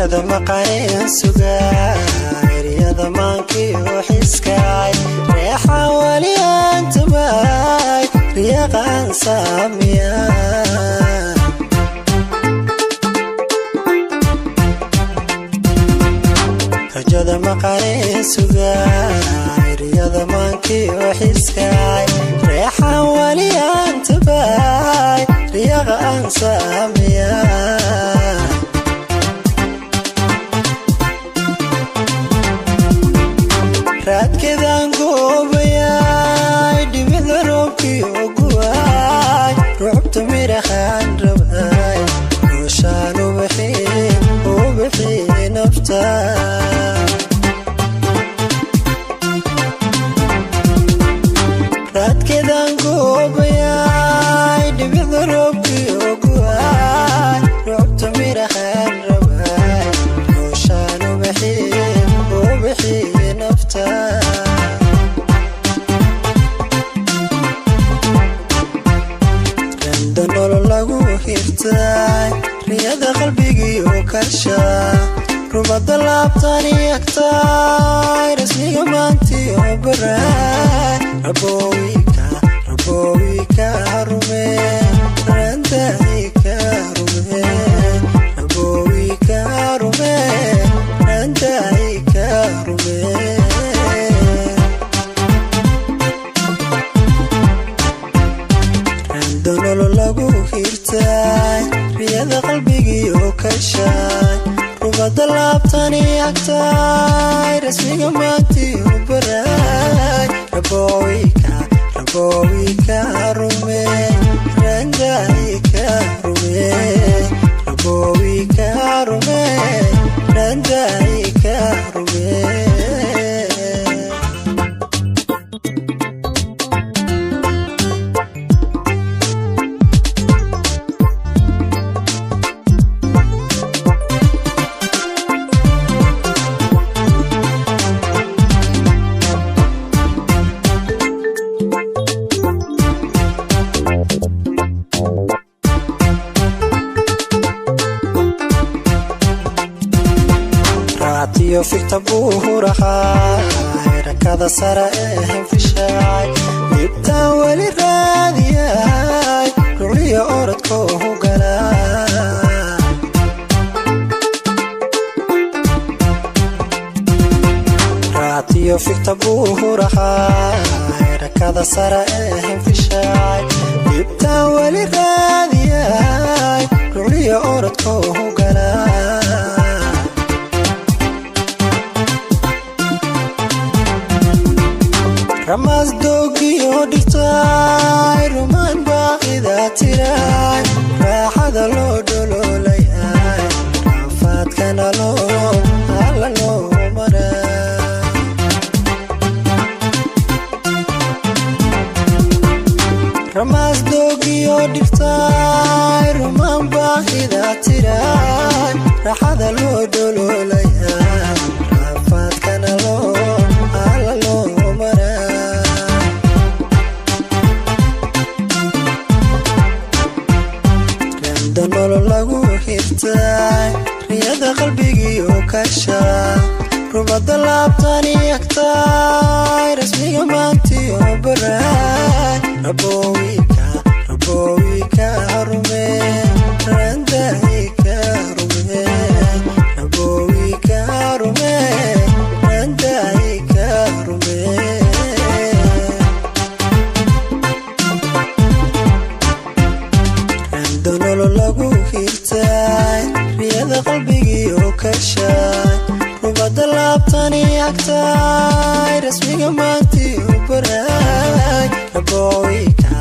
rajada maqayn sugaay riyada maankii xiskaay reexa wali antabay riyaqan saamiya rajada maqayn sugaay riyada maankii xiskaay reexa wali antabay riyaqan saamiya raadkeedaan goobayay dhibida roobkii oguwaay rucubta mirahaan rabay rooshaan u bixii nafta raadkeedaan goobayay dhibida roobkii oguwaay rucubta mirahaan rabay rooshaan u bixii nafta randa nolol lagu hirtay riyada qalbigii oo karsha rubada laabtani agtay rasmiga maantii oo baraay rabowika rume randahika rume rabowika rume randahika rume randa nolol lagu hirtay riyada qalbigii oo kashay rubada laabtani agtay rasmiga maantii oo baraay rabowika rume randahika rume rabowika rume randahika rume raatiyo fikta buurahay rakada sara fishaay ibtaan wali raadiyay ruliya orodkoo galay raatiyo fikta buurahay rakada sara fishaay ibtaan wali raadiyay ruliya orodkoo galay ramaas doogiyo dhigtay rumaan baaqidaa tiray raaxada loo dholoolayay raafaadkana alla loo maray ramaas doogiyo dhigtay rumaan baaqidaa tiray raaxada loo dholoolayay raafaadkana alla loo maray nolol lagu hirtay riyada qalbigii oo kasha rubada laabtani agtay rasmiga maantii oo baraay rabowika rume randahika rume rabowika rume randahika rume nolol lagu hirtay riyada qalbigii oo kashay rubada laabtani agtay rasmiga maantii oo baraay rabowika